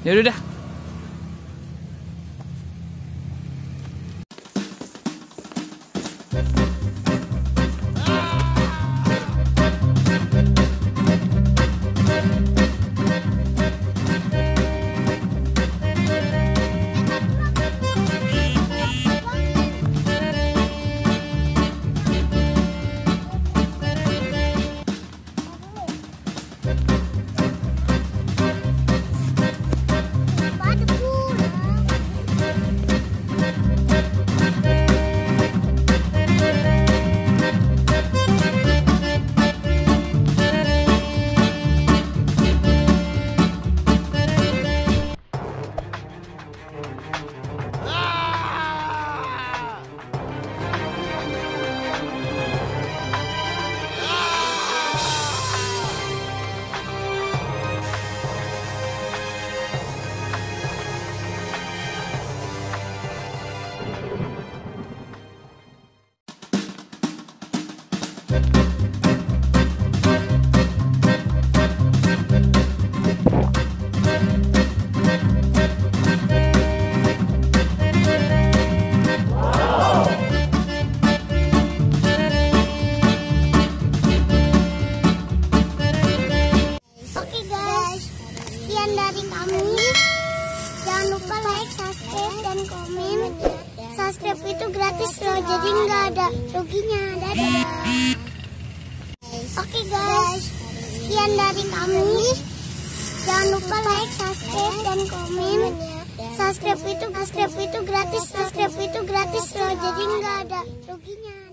Ya udah. Sekian dari kami. Jangan lupa like, subscribe, dan komen. Subscribe itu gratis loh, jadi nggak ada ruginya. Dadah. Oke guys, sekian dari kami. Jangan lupa like, subscribe, dan komen. Subscribe itu gratis loh, jadi nggak ada ruginya.